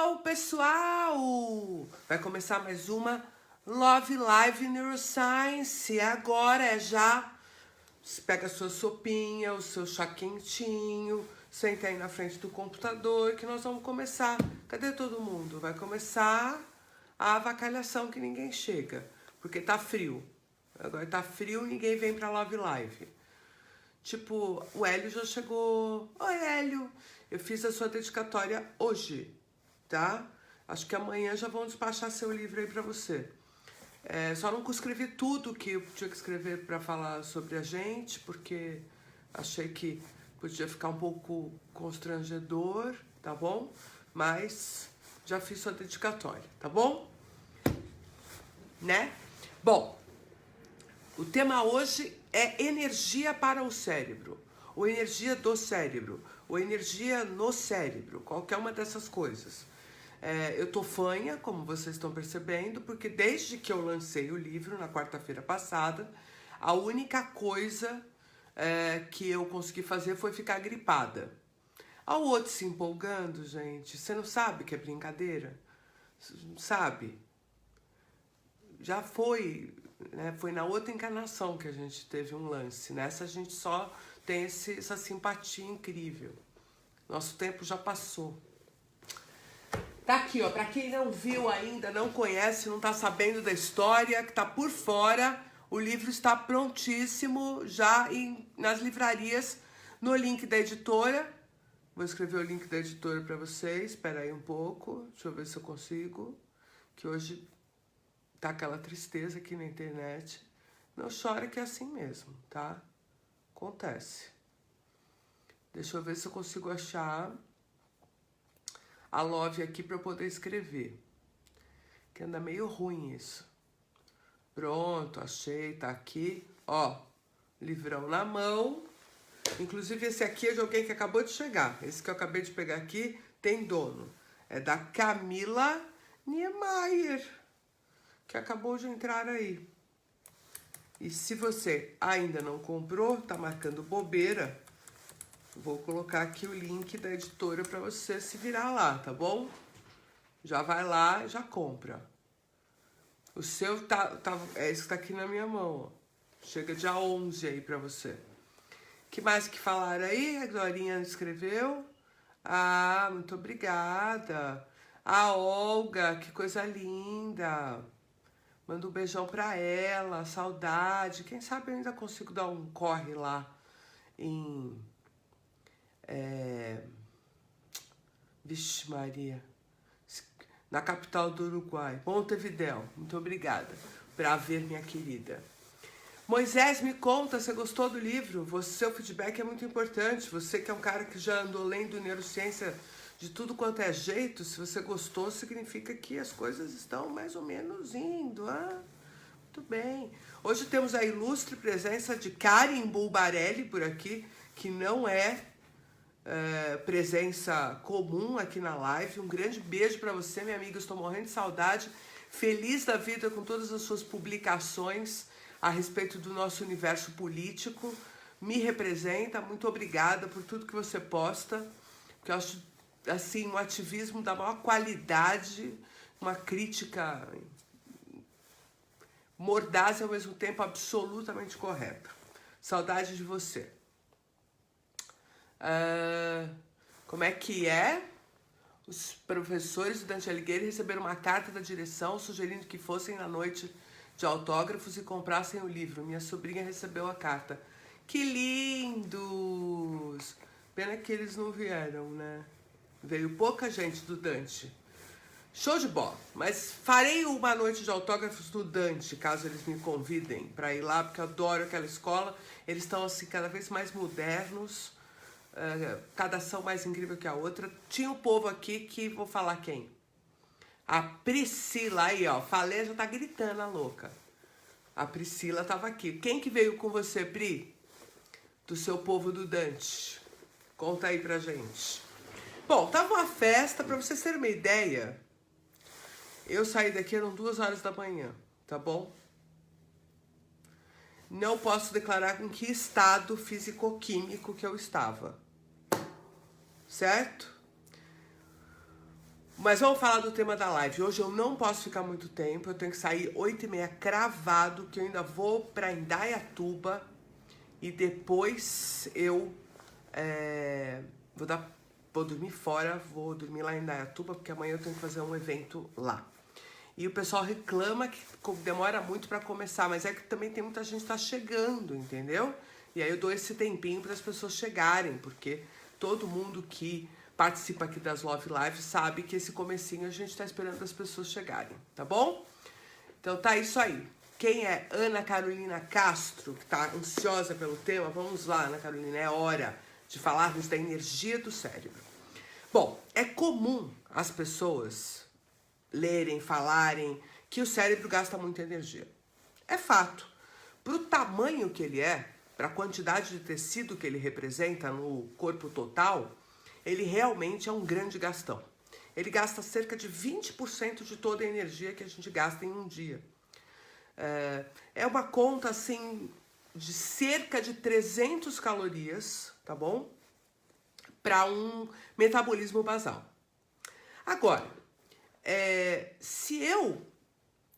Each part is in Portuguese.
Hello, pessoal! Vai começar mais uma Love Live Neuroscience. Agora é já. Você pega a sua sopinha, o seu chá quentinho, senta aí na frente do computador que nós vamos começar. Cadê todo mundo? Vai começar a avacalhação que ninguém chega, porque tá frio. Agora tá frio, ninguém vem pra Love Live. Tipo, o Hélio já chegou. Oi, Hélio! Eu fiz a sua dedicatória hoje, tá? Acho que amanhã já vão despachar seu livro aí pra você. Só não escrevi tudo que eu tinha que escrever pra falar sobre a gente, porque achei que podia ficar um pouco constrangedor, tá bom? Mas já fiz sua dedicatória, tá bom? Né? Bom, o tema hoje é energia para o cérebro, ou energia do cérebro, ou energia no cérebro, qualquer uma dessas coisas. Eu tô fanha, como vocês estão percebendo, porque desde que eu lancei o livro na quarta-feira passada, a única coisa que eu consegui fazer foi ficar gripada. Ao outro se empolgando, gente, você não sabe que é brincadeira? Sabe? Já foi, né? Foi na outra encarnação que a gente teve um lance. Nessa a gente só tem essa simpatia incrível. Nosso tempo já passou. Tá aqui, ó, pra quem não viu ainda, não conhece, não tá sabendo da história, que tá por fora, o livro está prontíssimo, já nas livrarias, no link da editora. Vou escrever o link da editora pra vocês, espera aí um pouco, deixa eu ver se eu consigo, que hoje tá aquela tristeza aqui na internet. Não chora que é assim mesmo, tá? Acontece. Deixa eu ver se eu consigo achar a Love aqui para eu poder escrever. Que anda meio ruim isso. Pronto, achei, tá aqui. Ó, livrão na mão. Inclusive esse aqui é de alguém que acabou de chegar. Esse que eu acabei de pegar aqui tem dono. É da Camila Niemeyer, que acabou de entrar aí. E se você ainda não comprou, tá marcando bobeira, vou colocar aqui o link da editora para você se virar lá, tá bom? Já vai lá e já compra. O seu é esse que tá aqui na minha mão, ó. Chega dia 11 aí para você. Que mais que falaram aí? A Glorinha escreveu. Ah, muito obrigada. A Olga, que coisa linda. Manda um beijão pra ela, saudade. Quem sabe eu ainda consigo dar um corre lá em... Vixe Maria. Na capital do Uruguai, Montevidéu. Muito obrigada por haver, minha querida. Moisés, me conta, você gostou do livro? Seu feedback é muito importante. Você que é um cara que já andou lendo neurociência de tudo quanto é jeito, se você gostou, significa que as coisas estão mais ou menos indo. Muito bem. Hoje temos a ilustre presença de Karen Bulbarelli por aqui, que não é presença comum aqui na live. Um grande beijo para você, minha amiga. Estou morrendo de saudade. Feliz da vida com todas as suas publicações a respeito do nosso universo político. Me representa. Muito obrigada por tudo que você posta, porque eu acho assim um ativismo da maior qualidade, uma crítica mordaz e ao mesmo tempo absolutamente correta. Saudade de você. Como é que é? Os professores do Dante Alighieri receberam uma carta da direção sugerindo que fossem na noite de autógrafos e comprassem o livro. Minha sobrinha recebeu a carta. Que lindos! Pena que eles não vieram, né? Veio pouca gente do Dante. Show de bola! Mas farei uma noite de autógrafos do Dante, caso eles me convidem para ir lá, porque eu adoro aquela escola. Eles estão assim cada vez mais modernos. Cada ação mais incrível que a outra. Tinha um povo aqui que, vou falar quem? A Priscila, aí ó, falei, já tá gritando a louca. A Priscila tava aqui. Quem que veio com você, Pri? Do seu povo do Dante. Conta aí pra gente. Bom, tava uma festa, pra vocês terem uma ideia. Eu saí daqui, eram 2 horas da manhã, tá bom? Não posso declarar em que estado físico-químico que eu estava. Certo? Mas vamos falar do tema da live. Hoje eu não posso ficar muito tempo, eu tenho que sair 8h30 cravado, que eu ainda vou para Indaiatuba e depois eu vou dormir fora, vou dormir lá em Indaiatuba, porque amanhã eu tenho que fazer um evento lá. E o pessoal reclama que demora muito para começar, mas é que também tem muita gente que tá chegando, entendeu? E aí eu dou esse tempinho para as pessoas chegarem, porque todo mundo que participa aqui das Love Live sabe que esse comecinho a gente tá esperando as pessoas chegarem, tá bom? Então tá isso aí. Quem é Ana Carolina Castro, que tá ansiosa pelo tema, vamos lá, Ana Carolina, é hora de falarmos da energia do cérebro. Bom, é comum as pessoas lerem, falarem que o cérebro gasta muita energia. É fato. Para o tamanho que ele é, para a quantidade de tecido que ele representa no corpo total, ele realmente é um grande gastão. Ele gasta cerca de 20% de toda a energia que a gente gasta em um dia. É uma conta, assim, de cerca de 300 calorias, tá bom? Para um metabolismo basal. Agora, se eu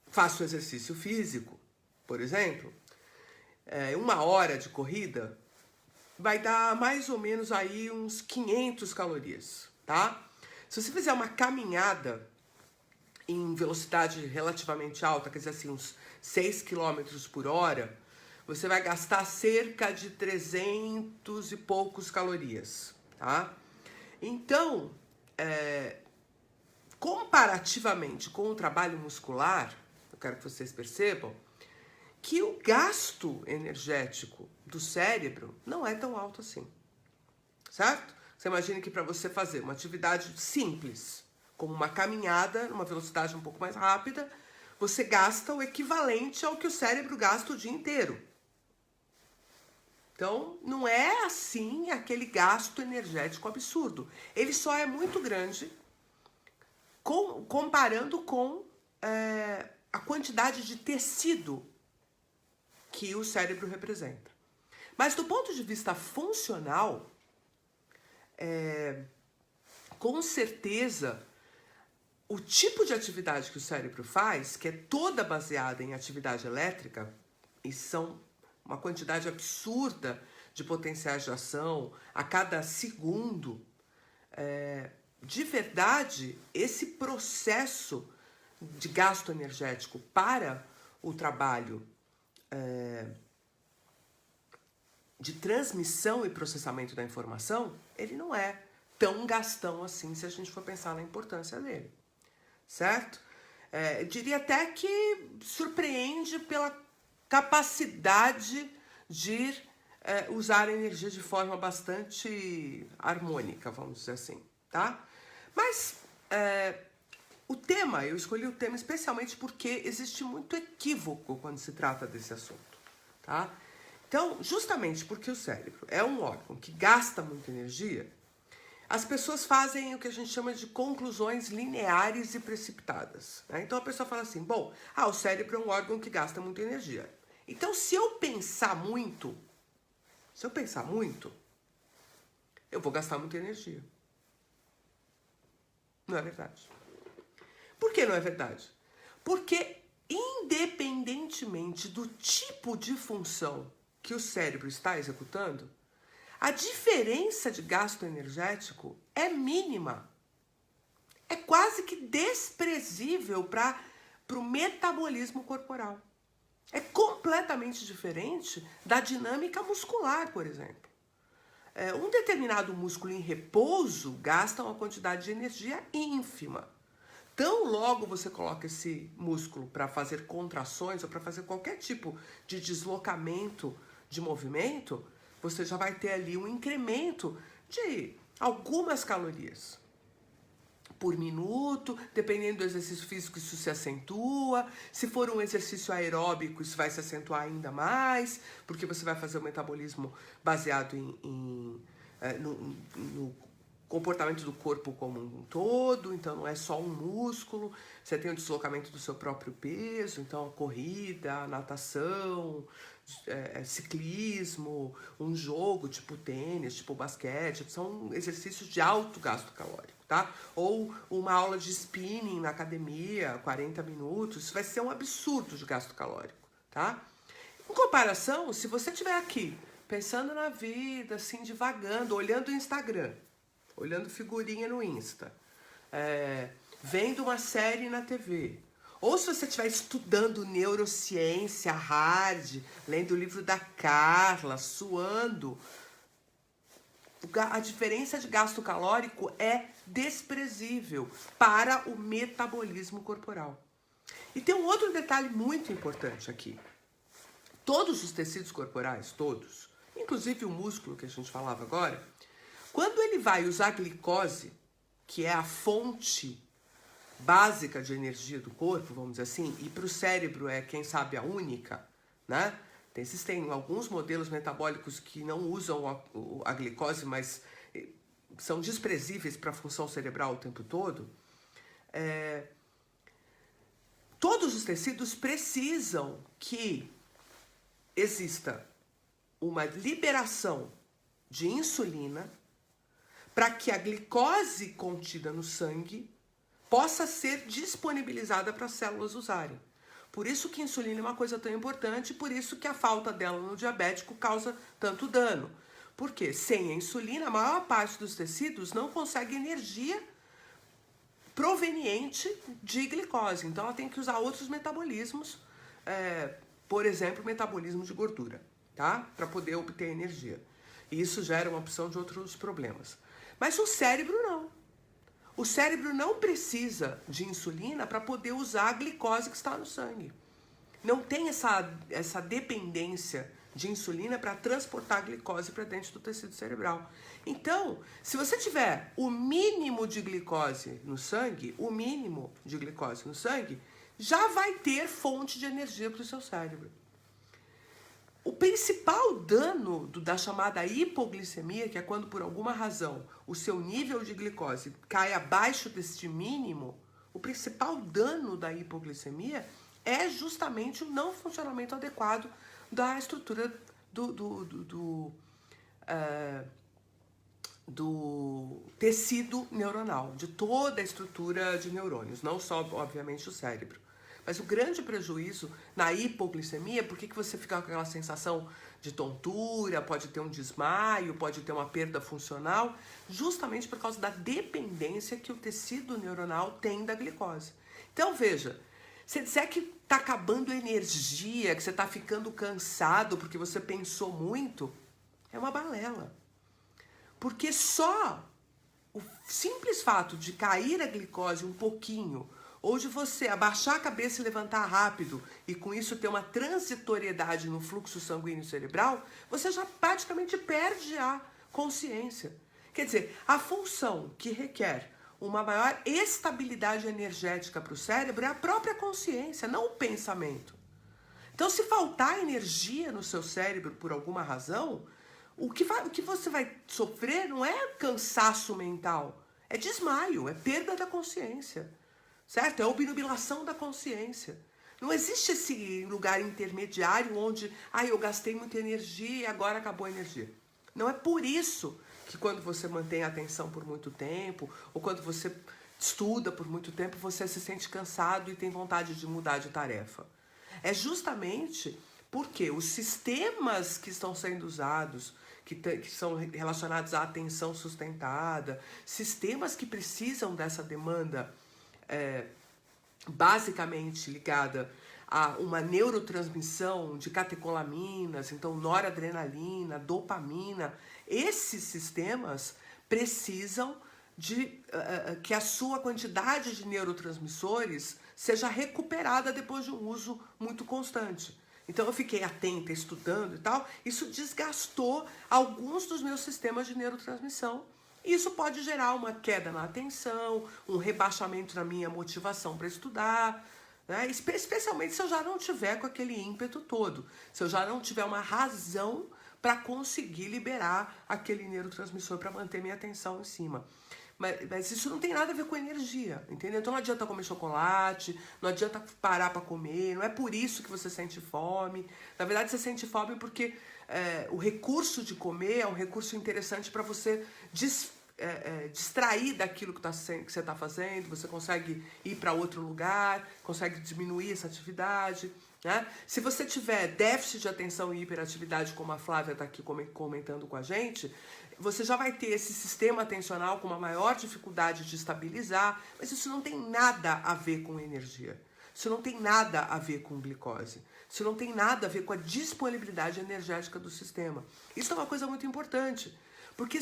faço exercício físico, por exemplo, 1 hora de corrida, vai dar mais ou menos aí uns 500 calorias, tá? Se você fizer uma caminhada em velocidade relativamente alta, quer dizer assim, uns 6 km por hora, você vai gastar cerca de 300 e poucos calorias, tá? Então, comparativamente com o trabalho muscular, eu quero que vocês percebam que o gasto energético do cérebro não é tão alto assim, certo? Você imagina que para você fazer uma atividade simples, como uma caminhada, numa velocidade um pouco mais rápida, você gasta o equivalente ao que o cérebro gasta o dia inteiro. Então, não é assim aquele gasto energético absurdo. Ele só é muito grande comparando com a quantidade de tecido que o cérebro representa. Mas do ponto de vista funcional, com certeza, o tipo de atividade que o cérebro faz, que é toda baseada em atividade elétrica, e são uma quantidade absurda de potenciais de ação a cada segundo, de verdade, esse processo de gasto energético para o trabalho de transmissão e processamento da informação, ele não é tão gastão assim se a gente for pensar na importância dele, certo? Eu diria até que surpreende pela capacidade de usar a energia de forma bastante harmônica, vamos dizer assim, tá? Mas eu escolhi o tema especialmente porque existe muito equívoco quando se trata desse assunto, tá? Então, justamente porque o cérebro é um órgão que gasta muita energia, as pessoas fazem o que a gente chama de conclusões lineares e precipitadas, né? Então a pessoa fala assim, bom, o cérebro é um órgão que gasta muita energia. Então, se eu pensar muito, eu vou gastar muita energia. Não é verdade. Por que não é verdade? Porque, independentemente do tipo de função que o cérebro está executando, a diferença de gasto energético é mínima. É quase que desprezível para o metabolismo corporal. É completamente diferente da dinâmica muscular, por exemplo. Um determinado músculo em repouso gasta uma quantidade de energia ínfima. Tão logo você coloca esse músculo para fazer contrações ou para fazer qualquer tipo de deslocamento de movimento, você já vai ter ali um incremento de algumas calorias por minuto, dependendo do exercício físico, isso se acentua. Se for um exercício aeróbico, isso vai se acentuar ainda mais, porque você vai fazer o metabolismo baseado no comportamento do corpo como um todo, então não é só um músculo, você tem o deslocamento do seu próprio peso, então a corrida, a natação, ciclismo, um jogo tipo tênis, tipo basquete, são exercícios de alto gasto calórico, tá? Ou uma aula de spinning na academia, 40 minutos, isso vai ser um absurdo de gasto calórico, tá? Em comparação, se você estiver aqui pensando na vida, assim, divagando, olhando o Instagram, olhando figurinha no Insta, vendo uma série na TV, ou se você estiver estudando neurociência hard, lendo o livro da Carla, suando, a diferença de gasto calórico é desprezível para o metabolismo corporal. E tem um outro detalhe muito importante aqui. Todos os tecidos corporais, todos, inclusive o músculo que a gente falava agora, quando ele vai usar glicose, que é a fonte básica de energia do corpo, vamos dizer assim, e para o cérebro é, quem sabe, a única, né? Existem alguns modelos metabólicos que não usam a glicose, mas são desprezíveis para a função cerebral o tempo todo. Todos os tecidos precisam que exista uma liberação de insulina para que a glicose contida no sangue possa ser disponibilizada para as células usarem. Por isso que a insulina é uma coisa tão importante, por isso que a falta dela no diabético causa tanto dano. Porque sem a insulina, a maior parte dos tecidos não consegue energia proveniente de glicose. Então ela tem que usar outros metabolismos, por exemplo, o metabolismo de gordura, tá? Para poder obter energia. E isso gera uma opção de outros problemas. Mas o cérebro não. O cérebro não precisa de insulina para poder usar a glicose que está no sangue. Não tem essa dependência de insulina para transportar a glicose para dentro do tecido cerebral. Então, se você tiver o mínimo de glicose no sangue, já vai ter fonte de energia para o seu cérebro. O principal dano da chamada hipoglicemia, que é quando por alguma razão o seu nível de glicose cai abaixo deste mínimo, o principal dano da hipoglicemia é justamente o não funcionamento adequado da estrutura do tecido neuronal, de toda a estrutura de neurônios, não só, obviamente, o cérebro. Mas o grande prejuízo na hipoglicemia, por que você fica com aquela sensação de tontura, pode ter um desmaio, pode ter uma perda funcional, justamente por causa da dependência que o tecido neuronal tem da glicose. Então, veja, se disser que está acabando a energia, que você está ficando cansado porque você pensou muito, é uma balela. Porque só o simples fato de cair a glicose um pouquinho, ou de você abaixar a cabeça e levantar rápido, e com isso ter uma transitoriedade no fluxo sanguíneo cerebral, você já praticamente perde a consciência. Quer dizer, a função que requer uma maior estabilidade energética para o cérebro é a própria consciência, não o pensamento. Então, se faltar energia no seu cérebro por alguma razão, o que você vai sofrer não é cansaço mental, é desmaio, é perda da consciência. Certo? É a obnubilação da consciência. Não existe esse lugar intermediário onde eu gastei muita energia e agora acabou a energia. Não é por isso que quando você mantém a atenção por muito tempo, ou quando você estuda por muito tempo, você se sente cansado e tem vontade de mudar de tarefa. É justamente porque os sistemas que estão sendo usados, que são relacionados à atenção sustentada, sistemas que precisam dessa demanda basicamente ligada a uma neurotransmissão de catecolaminas, então noradrenalina, dopamina, esses sistemas precisam de que a sua quantidade de neurotransmissores seja recuperada depois de um uso muito constante. Então eu fiquei atenta, estudando e tal, isso desgastou alguns dos meus sistemas de neurotransmissão. Isso pode gerar uma queda na atenção, um rebaixamento na minha motivação para estudar, né? Especialmente se eu já não tiver com aquele ímpeto todo, se eu já não tiver uma razão para conseguir liberar aquele neurotransmissor para manter minha atenção em cima. Mas isso não tem nada a ver com energia, entendeu? Então não adianta comer chocolate, não adianta parar para comer, não é por isso que você sente fome. Na verdade, você sente fome porque o recurso de comer é um recurso interessante para você distrair daquilo que você está fazendo, você consegue ir para outro lugar, consegue diminuir essa atividade. Né? Se você tiver déficit de atenção e hiperatividade, como a Flávia está aqui comentando com a gente, você já vai ter esse sistema atencional com uma maior dificuldade de estabilizar, mas isso não tem nada a ver com energia. Isso não tem nada a ver com glicose. Isso não tem nada a ver com a disponibilidade energética do sistema. Isso é uma coisa muito importante, porque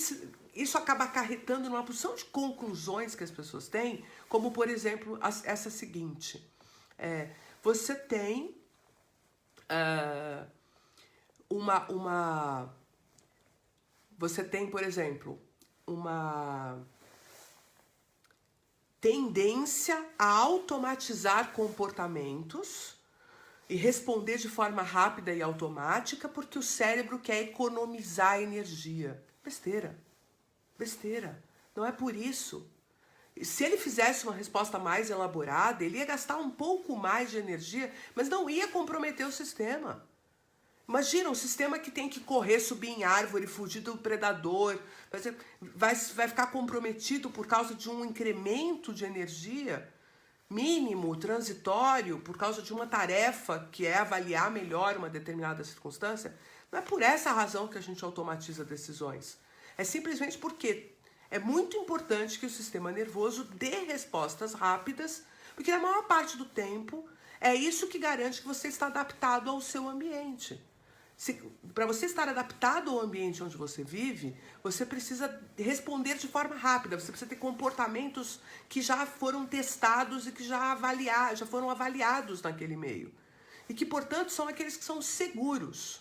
isso acaba acarretando numa porção de conclusões que as pessoas têm, como, por exemplo, essa seguinte. Você tem você tem, por exemplo, uma tendência a automatizar comportamentos e responder de forma rápida e automática porque o cérebro quer economizar energia. Besteira. Besteira. Não é por isso. Se ele fizesse uma resposta mais elaborada, ele ia gastar um pouco mais de energia, mas não ia comprometer o sistema. Imagina um sistema que tem que correr, subir em árvore, fugir do predador, vai ficar comprometido por causa de um incremento de energia mínimo, transitório, por causa de uma tarefa que é avaliar melhor uma determinada circunstância. Não é por essa razão que a gente automatiza decisões. É simplesmente porque é muito importante que o sistema nervoso dê respostas rápidas, porque na maior parte do tempo é isso que garante que você está adaptado ao seu ambiente. Para você estar adaptado ao ambiente onde você vive, você precisa responder de forma rápida, você precisa ter comportamentos que já foram testados e que já foram avaliados naquele meio. E que, portanto, são aqueles que são seguros,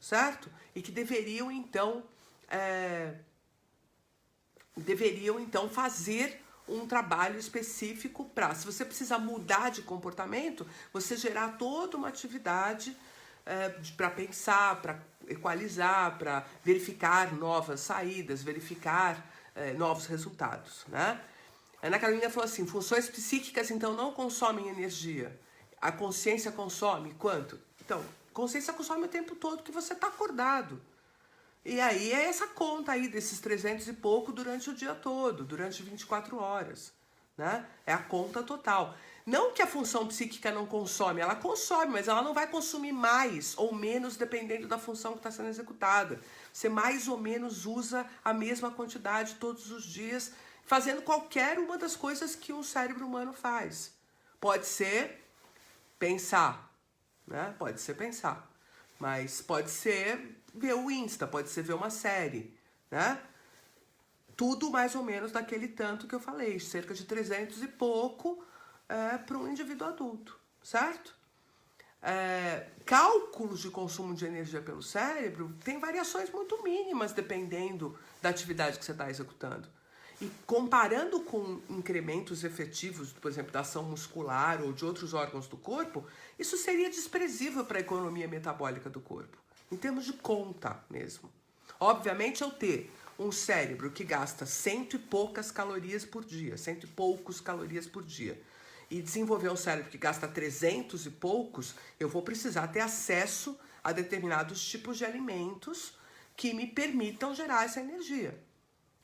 certo? E que deveriam, então, fazer um trabalho específico para, se você precisar mudar de comportamento, você gerar toda uma atividade para pensar, para equalizar, para verificar novas saídas, verificar novos resultados. Né? A Ana Carolina falou assim, funções psíquicas então não consomem energia. A consciência consome quanto? Então, consciência consome o tempo todo que você está acordado. E aí é essa conta aí desses 300 e pouco durante o dia todo, durante 24 horas. Né? É a conta total. Não que a função psíquica não consome, ela consome, mas ela não vai consumir mais ou menos dependendo da função que está sendo executada. Você mais ou menos usa a mesma quantidade todos os dias, fazendo qualquer uma das coisas que um cérebro humano faz. Pode ser pensar, né? Pode ser pensar, mas pode ser ver o Insta, pode ser ver uma série, né? Tudo mais ou menos daquele tanto que eu falei, cerca de 300 e pouco para um indivíduo adulto, certo? Cálculos de consumo de energia pelo cérebro tem variações muito mínimas dependendo da atividade que você está executando. E comparando com incrementos efetivos, por exemplo, da ação muscular ou de outros órgãos do corpo, isso seria desprezível para a economia metabólica do corpo, em termos de conta mesmo. Obviamente, eu ter um cérebro que gasta 100 e poucas calorias por dia, 100 e poucos calorias por dia, e desenvolver um cérebro que gasta 300 e poucos, eu vou precisar ter acesso a determinados tipos de alimentos que me permitam gerar essa energia.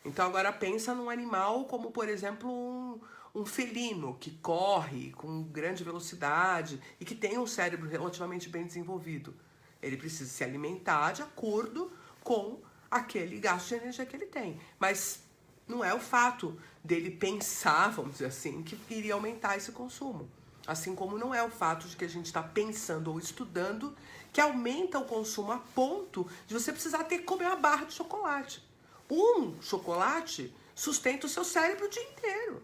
Então agora pensa num animal como, por exemplo, um felino que corre com grande velocidade e que tem um cérebro relativamente bem desenvolvido. Ele precisa se alimentar de acordo com aquele gasto de energia que ele tem. Mas não é o fato dele pensar, vamos dizer assim, que iria aumentar esse consumo. Assim como não é o fato de que a gente está pensando ou estudando que aumenta o consumo a ponto de você precisar ter que comer uma barra de chocolate. Um chocolate sustenta o seu cérebro o dia inteiro.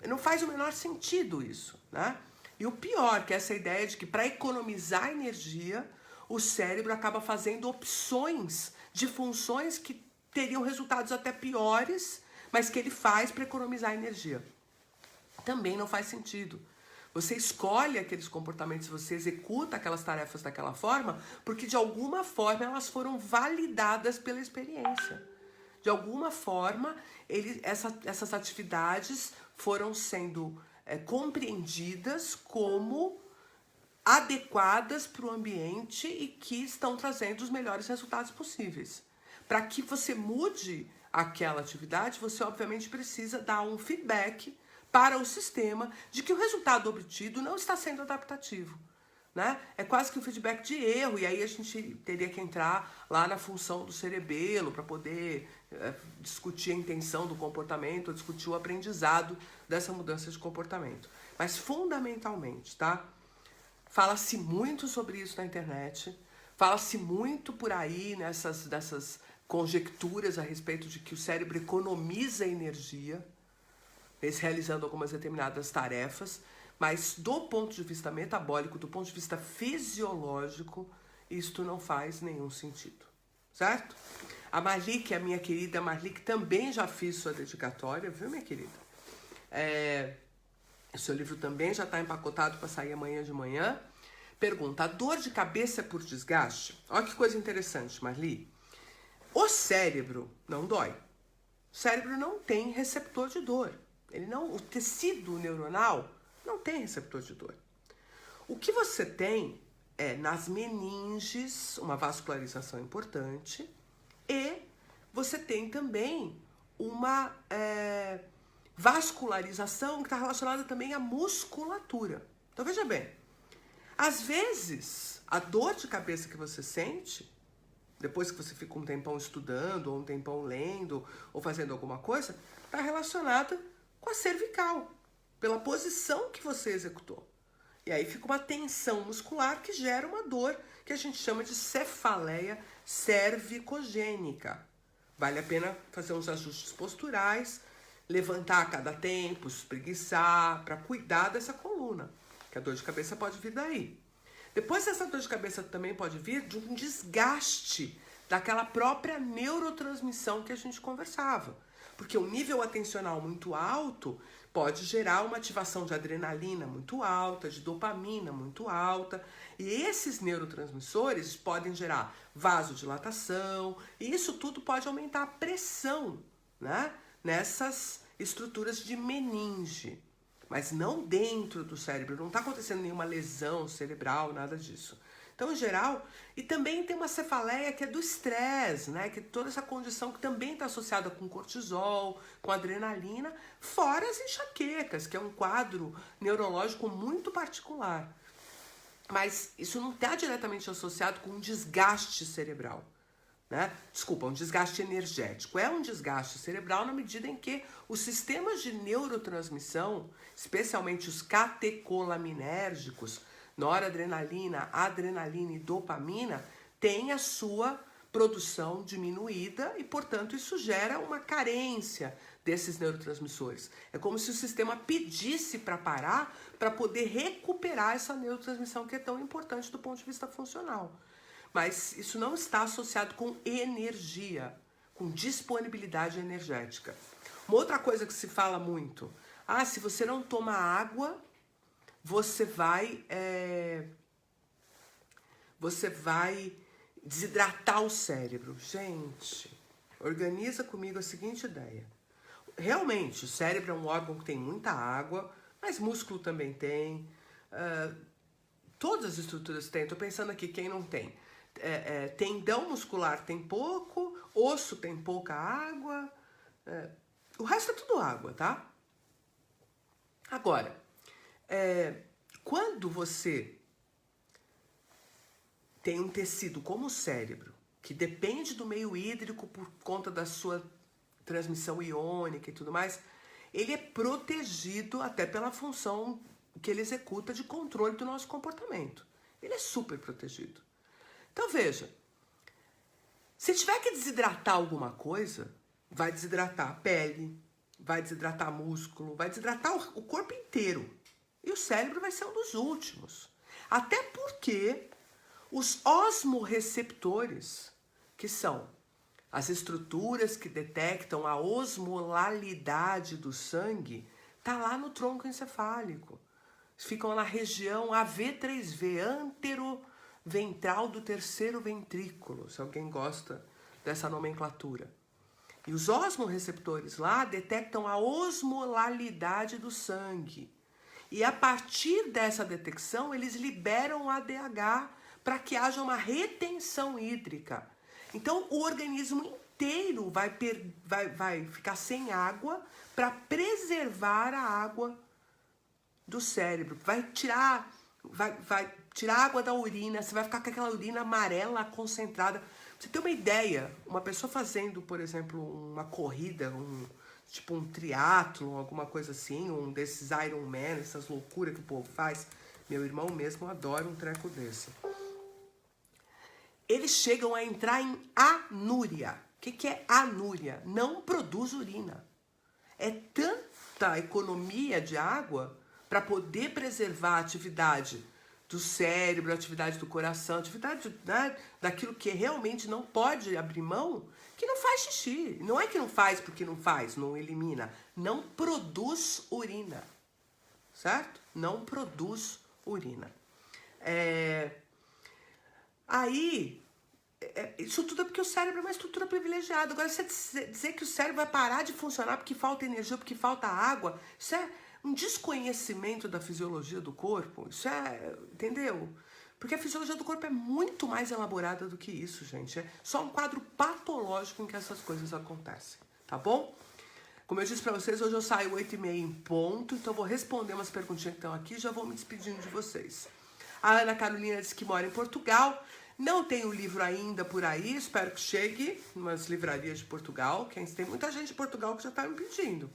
Não faz o menor sentido isso, né? E o pior, que é essa ideia de que para economizar energia, o cérebro acaba fazendo opções de funções que teriam resultados até piores, mas que ele faz para economizar energia. Também não faz sentido. Você escolhe aqueles comportamentos, você executa aquelas tarefas daquela forma, porque de alguma forma elas foram validadas pela experiência. de alguma forma, essas atividades foram sendo compreendidas como adequadas para o ambiente e que estão trazendo os melhores resultados possíveis. Para que você mude aquela atividade, você obviamente precisa dar um feedback para o sistema de que o resultado obtido não está sendo adaptativo. Né? É quase que um feedback de erro, e aí a gente teria que entrar lá na função do cerebelo para poder discutir a intenção do comportamento, discutir o aprendizado dessa mudança de comportamento. Mas fundamentalmente, tá? Fala-se muito sobre isso na internet, fala-se muito por aí dessas conjecturas a respeito de que o cérebro economiza energia, realizando algumas determinadas tarefas, mas do ponto de vista metabólico, do ponto de vista fisiológico, isto não faz nenhum sentido, certo? A Marli, a minha querida Marli, também já fiz sua dedicatória, viu, minha querida? O seu livro também já está empacotado para sair amanhã de manhã. Pergunta, a dor de cabeça é por desgaste? Olha que coisa interessante, Marli. O cérebro não dói. O cérebro não tem receptor de dor. O tecido neuronal não tem receptor de dor. O que você tem é nas meninges uma vascularização importante e você tem também uma vascularização que está relacionada também à musculatura. Então veja bem, às vezes a dor de cabeça que você sente, depois que você fica um tempão estudando, ou um tempão lendo, ou fazendo alguma coisa, está relacionada com a cervical, pela posição que você executou. E aí fica uma tensão muscular que gera uma dor que a gente chama de cefaleia cervicogênica. Vale a pena fazer uns ajustes posturais, levantar a cada tempo, espreguiçar, para cuidar dessa coluna, que a dor de cabeça pode vir daí. Depois essa dor de cabeça também pode vir de um desgaste daquela própria neurotransmissão que a gente conversava. Porque o nível atencional muito alto pode gerar uma ativação de adrenalina muito alta, de dopamina muito alta. E esses neurotransmissores podem gerar vasodilatação, e isso tudo pode aumentar a pressão, né, nessas estruturas de meninge. Mas não dentro do cérebro, não está acontecendo nenhuma lesão cerebral, nada disso. Então, em geral, e também tem uma cefaleia que é do estresse, né? Que é toda essa condição que também está associada com cortisol, com adrenalina, fora as enxaquecas, que é um quadro neurológico muito particular. Mas isso não está diretamente associado com um desgaste cerebral. Né? Desculpa, um desgaste energético. É um desgaste cerebral na medida em que os sistemas de neurotransmissão, especialmente os catecolaminérgicos, noradrenalina, adrenalina e dopamina, têm a sua produção diminuída e, portanto, isso gera uma carência desses neurotransmissores. É como se o sistema pedisse para parar para poder recuperar essa neurotransmissão que é tão importante do ponto de vista funcional. Mas isso não está associado com energia, com disponibilidade energética. Uma outra coisa que se fala muito, se você não toma água, você vai desidratar o cérebro. Gente, organiza comigo a seguinte ideia. Realmente, o cérebro é um órgão que tem muita água, mas músculo também tem. Todas as estruturas têm. Estou pensando aqui, quem não tem? Tendão muscular tem pouco, osso tem pouca água, o resto é tudo água, tá? Agora, quando você tem um tecido como o cérebro, que depende do meio hídrico por conta da sua transmissão iônica e tudo mais, ele é protegido até pela função que ele executa de controle do nosso comportamento. Ele é super protegido. Então veja, se tiver que desidratar alguma coisa, vai desidratar a pele, vai desidratar músculo, vai desidratar o corpo inteiro. E o cérebro vai ser um dos últimos. Até porque os osmorreceptores, que são as estruturas que detectam a osmolalidade do sangue, tá lá no tronco encefálico. Ficam na região AV3V, anteroventral do terceiro ventrículo, se alguém gosta dessa nomenclatura. E os osmorreceptores lá detectam a osmolalidade do sangue. E a partir dessa detecção, eles liberam o ADH para que haja uma retenção hídrica. Então, o organismo inteiro vai ficar sem água para preservar a água do cérebro. Vai tirar a água da urina, você vai ficar com aquela urina amarela concentrada. Pra você ter uma ideia, uma pessoa fazendo, por exemplo, uma corrida, tipo um triatlon, alguma coisa assim, um desses Ironman, essas loucuras que o povo faz. Meu irmão mesmo adora um treco desse. Eles chegam a entrar em anúria. O que é anúria? Não produz urina. É tanta economia de água para poder preservar a atividade do cérebro, a atividade do coração, a atividade, né, daquilo que realmente não pode abrir mão, que não faz xixi. Não é que não faz porque não faz, não elimina. Não produz urina. Certo? Não produz urina. Aí, isso tudo é porque o cérebro é uma estrutura privilegiada. Agora, você dizer que o cérebro vai parar de funcionar porque falta energia, porque falta água, isso é um desconhecimento da fisiologia do corpo. Isso é, entendeu? Porque a fisiologia do corpo é muito mais elaborada do que isso, gente. É só um quadro patológico em que essas coisas acontecem, tá bom? Como eu disse pra vocês, hoje eu saio 8h30 em ponto, então eu vou responder umas perguntinhas que estão aqui e já vou me despedindo de vocês. A Ana Carolina disse que mora em Portugal. Não tem o livro ainda por aí, espero que chegue em umas livrarias de Portugal. Tem muita gente de Portugal que já está me pedindo.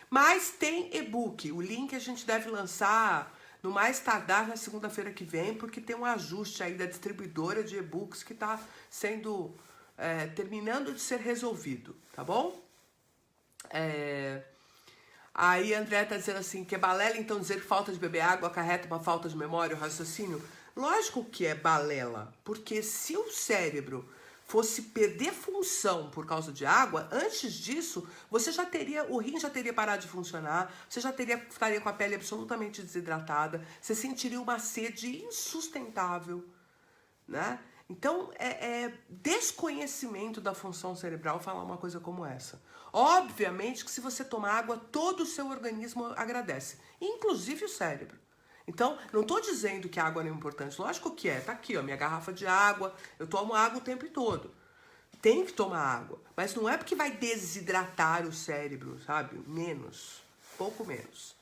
Mas tem e-book. O link a gente deve lançar no mais tardar na segunda-feira que vem, porque tem um ajuste aí da distribuidora de e-books que está sendo terminando de ser resolvido, tá bom? Aí a André tá dizendo assim, que é balela então dizer que falta de beber água acarreta uma falta de memória ou raciocínio? Lógico que é balela, porque se o cérebro fosse perder função por causa de água, antes disso, o rim já teria parado de funcionar, você já estaria com a pele absolutamente desidratada, você sentiria uma sede insustentável, né? Então, é desconhecimento da função cerebral falar uma coisa como essa. Obviamente que se você tomar água, todo o seu organismo agradece, inclusive o cérebro. Então, não estou dizendo que a água não é importante, lógico que é. Tá aqui, ó, minha garrafa de água, eu tomo água o tempo todo. Tem que tomar água, mas não é porque vai desidratar o cérebro, sabe? Menos, pouco menos.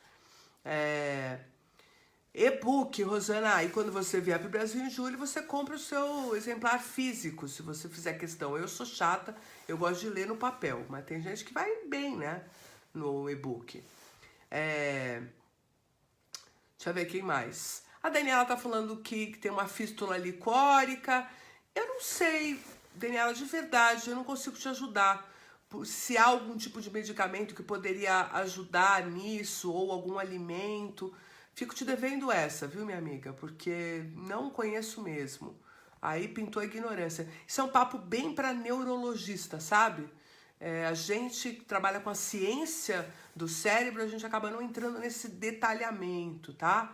E-book, Rosana, aí quando você vier para o Brasil em julho, você compra o seu exemplar físico, se você fizer questão. Eu sou chata, eu gosto de ler no papel, mas tem gente que vai bem, né, no e-book. Deixa eu ver quem mais. A Daniela tá falando que tem uma fístula licórica. Eu não sei, Daniela, de verdade, eu não consigo te ajudar. Se há algum tipo de medicamento que poderia ajudar nisso, ou algum alimento. Fico te devendo essa, viu, minha amiga? Porque não conheço mesmo. Aí pintou a ignorância. Isso é um papo bem para neurologista, sabe? A gente que trabalha com a ciência do cérebro, a gente acaba não entrando nesse detalhamento, tá?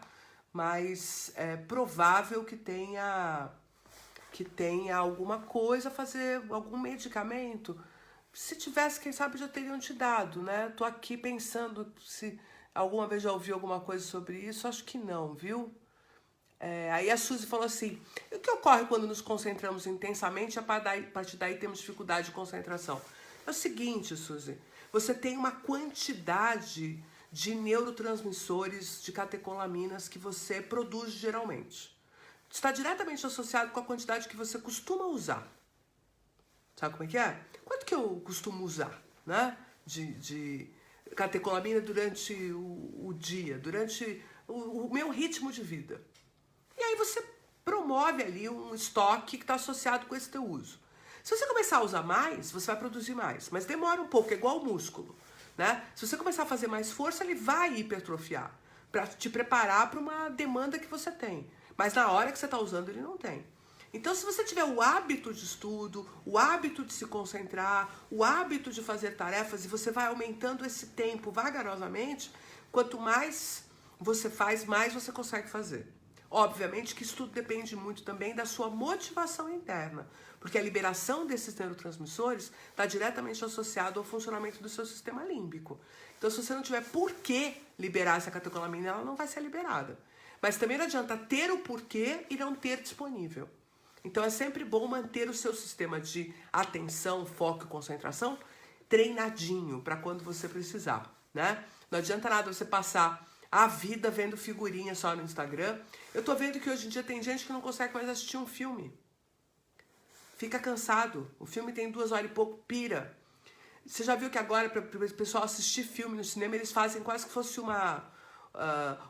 Mas é provável que tenha alguma coisa, fazer algum medicamento. Se tivesse, quem sabe já teriam te dado, né? Tô aqui pensando se alguma vez já ouvi alguma coisa sobre isso, acho que não, viu? Aí a Suzy falou assim, o que ocorre quando nos concentramos intensamente e a partir daí temos dificuldade de concentração? É o seguinte, Suzy, você tem uma quantidade de neurotransmissores, de catecolaminas que você produz geralmente. Está diretamente associado com a quantidade que você costuma usar. Sabe como é que é? Quanto que eu costumo usar, né? De catecolamina durante o dia, durante o meu ritmo de vida. E aí você promove ali um estoque que está associado com esse teu uso. Se você começar a usar mais, você vai produzir mais, mas demora um pouco, é igual o músculo, né? Se você começar a fazer mais força, ele vai hipertrofiar, para te preparar para uma demanda que você tem. Mas na hora que você está usando, ele não tem. Então, se você tiver o hábito de estudo, o hábito de se concentrar, o hábito de fazer tarefas, e você vai aumentando esse tempo vagarosamente, quanto mais você faz, mais você consegue fazer. Obviamente que isso tudo depende muito também da sua motivação interna. Porque a liberação desses neurotransmissores está diretamente associado ao funcionamento do seu sistema límbico. Então, se você não tiver por que liberar essa catecolamina, ela não vai ser liberada. Mas também não adianta ter o porquê e não ter disponível. Então, é sempre bom manter o seu sistema de atenção, foco e concentração treinadinho para quando você precisar, né? Não adianta nada você passar a vida vendo figurinha só no Instagram. Eu tô vendo que hoje em dia tem gente que não consegue mais assistir um filme. Fica cansado. O filme tem 2 horas e pouco, pira. Você já viu que agora, para o pessoal assistir filme no cinema, eles fazem quase que fosse uma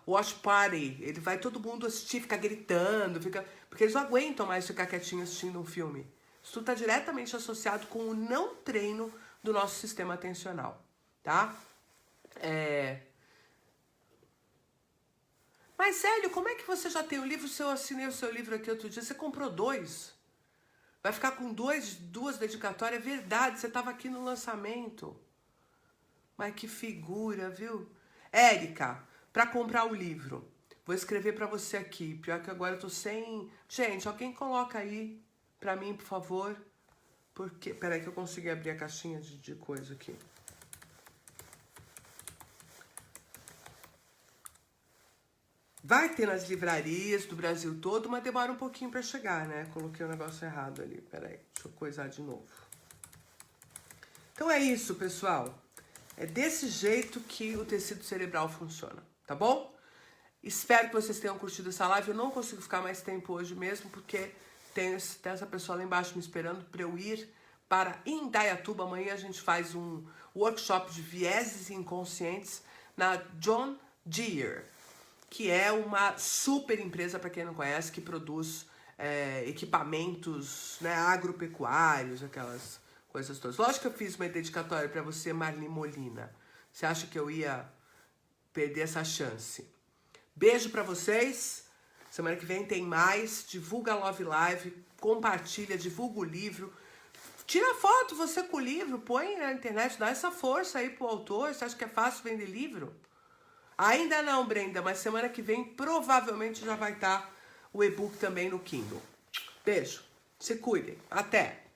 watch party. Ele vai todo mundo assistir, fica gritando, porque eles não aguentam mais ficar quietinho assistindo um filme. Isso tudo está diretamente associado com o não treino do nosso sistema atencional, tá? Mas, Célio, como é que você já tem o livro? Se eu assinei o seu livro aqui outro dia, você comprou 2. Vai ficar com 2 dedicatórias. É verdade, você estava aqui no lançamento. Mas que figura, viu? Érica, para comprar o livro, vou escrever para você aqui. Pior que agora eu tô sem... Gente, alguém coloca aí para mim, por favor. Porque... Peraí que eu consegui abrir a caixinha de coisa aqui. Vai ter nas livrarias do Brasil todo, mas demora um pouquinho para chegar, né? Coloquei o negócio errado ali. Peraí, deixa eu coisar de novo. Então é isso, pessoal. É desse jeito que o tecido cerebral funciona, tá bom? Espero que vocês tenham curtido essa live. Eu não consigo ficar mais tempo hoje mesmo, porque tem essa pessoa lá embaixo me esperando para eu ir para Indaiatuba. Amanhã a gente faz um workshop de vieses inconscientes na John Deere, que é uma super empresa, para quem não conhece, que produz equipamentos, né, agropecuários, aquelas coisas todas. Lógico que eu fiz uma dedicatória para você, Marli Molina. Você acha que eu ia perder essa chance? Beijo para vocês. Semana que vem tem mais. Divulga a Love Live, compartilha, divulga o livro. Tira foto você com o livro, põe na internet, dá essa força aí pro autor. Você acha que é fácil vender livro? Ainda não, Brenda, mas semana que vem provavelmente já vai estar o e-book também no Kindle. Beijo, se cuidem, até!